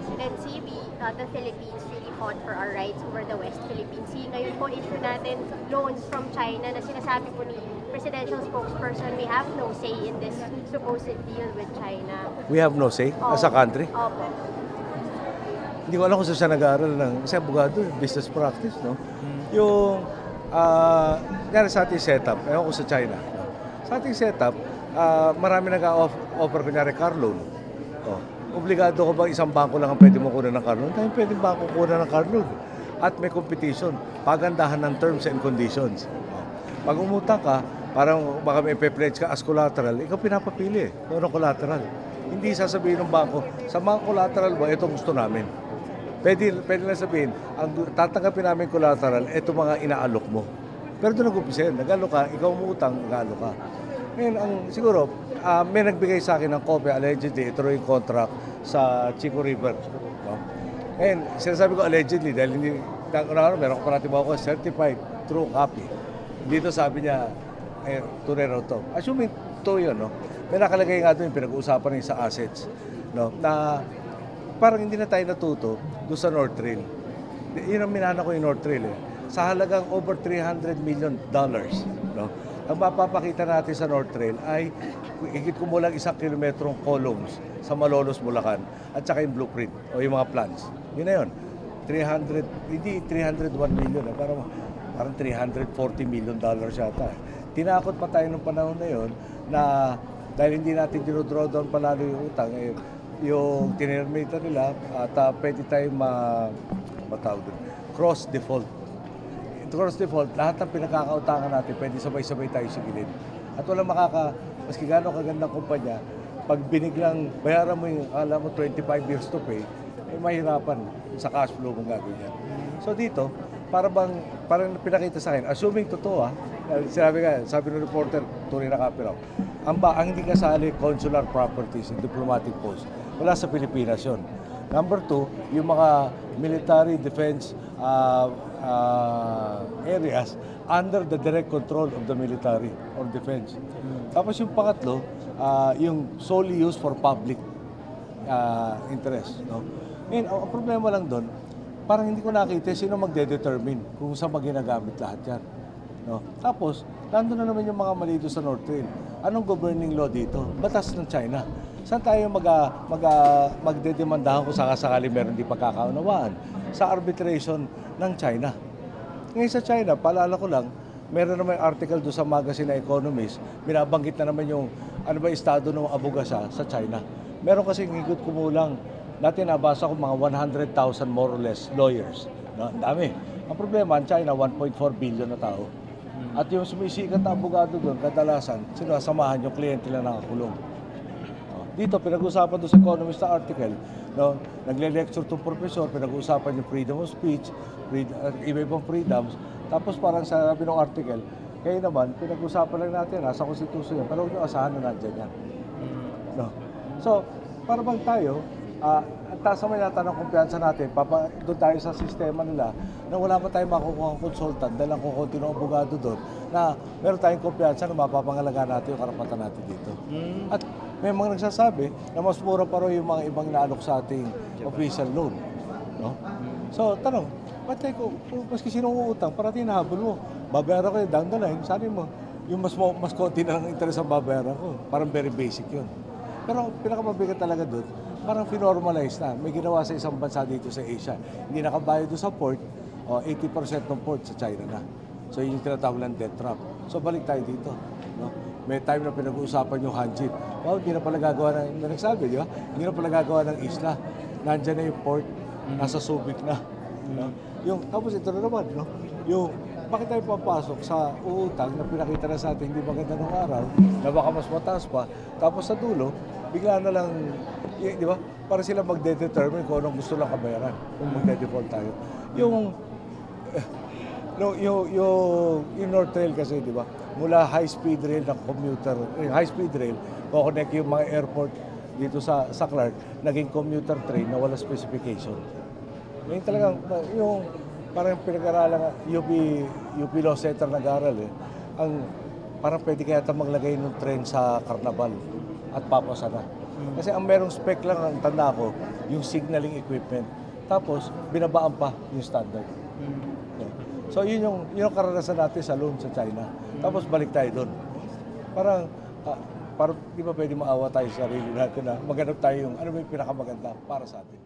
presidency, the Philippines really fought for our rights over the West Philippine Sea. Ngayon po, issue natin loans from China na sinasabi po ni presidential spokesperson, we have no say in this supposed deal with China. We have no say as a country? Opo. Hindi ko alam kung saan siya nag-aaral ng, kasi abogado, business practice, no? Yung, sa ating setup, ewan ko sa China, no? Sa ating setup, marami nag-offer, kunyari, car loan. Oh, obligado ko ba isang bangko lang ang pwede mo kunan ng car loan? Dahil pwede bangko kunan ng car loan. At may competition, pagandahan ng terms and conditions. Oh. Pag umutang ka, parang baka may pe-pledge ka as collateral, ikaw pinapapili kung anong collateral. Hindi sasabihin ng bangko, sa mga collateral mo, ito gusto namin. Pwede lang sabihin, ang tatanggapin namin collateral, ito mga inaalok mo. Pero doon nag-umpisa yun, nag-alok ka, ikaw umutang, nag-alok ka. Ngayon, siguro, may nagbigay sa akin ng kopya, allegedly, ito yung contract sa Chico River. No? Ngayon, sinasabi ko allegedly, dahil hindi, meron ko parati ba ako certified true copy. Dito sabi niya, tunay raw to. Assuming to yun, no? May nakalagay nga doon yung pinag-uusapan rin sa assets. No? Na parang hindi na tayo natuto doon sa North Trail. Yun ang minana ko yung North Trail. Sa halagang over $300 million. No? Ang mapapakita natin sa North Trail ay higit kumulang 1 kilometrong columns sa Malolos, Bulacan at saka yung blueprint o yung mga plans. Yun na yun. 301 million. Parang $340 million yata. Tinakot pa tayo nung panahon na yun na dahil hindi natin dinodraw down palalo yung utang, yung tinirmita nila at pwede tayong cross default. Cross default, lahat ng pinagkakautangan natin, pwede sabay-sabay tayo sa gilid. At walang maski gano'ng kagandang kumpanya, pag biniglang bayaran mo yung, alam mo, 25 years to pay, mahirapan sa cash flow mong gagawin yan. So dito, parang pinakita sa akin, assuming totoo sabi ng reporter, tunay na copy raw, ang hindi kasali consular properties and diplomatic posts, wala sa Pilipinas yun. Number 2, yung mga military defense areas under the direct control of the military or defense. Tapos yung pangatlo, yung solely used for public interest. No? And ang problema lang doon, parang hindi ko nakita sino magde-determine kung saan maginagamit lahat yan. No? Tapos, nandun na naman yung mga mali doon sa North Trail. Anong governing law dito? Batas ng China. Saan tayo magdedemandahan kung sakasakali meron di pagkakaunawaan? Sa arbitration ng China. Ngayon sa China, paalala ko lang, meron naman article doon sa magazine na Economist, binabanggit na naman yung estado ng abogasa sa China. Meron kasing higit kumulang, dati nabasa ko mga 100,000 more or less lawyers. No? Dami. Ang problema, ang China, 1.4 billion na tao. At yung sumisikat na abogado doon, kadalasan, sinasamahan yung kliyente lang nakakulong. Dito, pinag-usapan doon sa Economist na article, no? Nagle-lecture itong professor, pinag-usapan yung freedom of speech, iba-ibang freedoms. Tapos parang sabi ng article, kayo naman, pinag-usapan lang natin, nasa konstitusyon yan, pero huwag nyo asahan na nandiyan yan. No? So, para bang tayo, ang taas naman yata ng kumpiyansa natin, doon tayo sa sistema nila, na wala pa tayong makukuha ng consultant, dahil ang kukunti ng abogado doon, na meron tayong kumpiyansa na mapapangalagaan natin yung karapatan natin dito. At may mga nagsasabi na mas mura pa rin yung mga ibang inaalok sa ating official loan. No? So, tanong, ba't tayo, maski sinong uutang, parating nahabol mo, babayaran ko yung down the line, sabi mo, yung mas konti na lang interest ang babayaran ko. Parang very basic yun. Pero pinakamabigat talaga doon, parang finormalize na. May ginawa sa isang bansa dito sa Asia. Hindi nakabayad doon sa port, 80% ng port sa China na. So, yun yung tinatawag ng debt trap. So, balik tayo dito. No? May time na pinag-uusapan yung Hanjin. Wow, hindi na pala gagawa ng, nagsabi, di ba? Hindi na pala gagawa ng isla. Nandyan na yung port, nasa Subic na. No? Tapos ito na naman, no? Bakit tayo papasok sa uutang na pinakita na sa atin hindi maganda ng araw, na baka mas mataas pa, tapos sa dulo, bigla na lang, di ba? Para sila magde-determine kung anong gusto lang kabayaran, kung magde-default tayo. Yung North Trail kasi, di ba? Mula high-speed rail ng commuter, high-speed rail, kukonect yung mga airport dito sa Clark, naging commuter train na wala specification. Ngayon talagang, yung parang pinag-aralan, UP Law Center nag-aral parang pwede kaya maglagay ng train sa Carnaval at papasa na. Kasi ang merong spec lang, ang tanda ko, yung signaling equipment. Tapos, binabaan pa yung standard. So, yun yung karanasan natin sa loan sa China. Tapos, balik tayo doon. Parang di ba pwede maawa tayo sa sarili natin na maghanap tayo yung ano ba yung pinakamaganda para sa atin.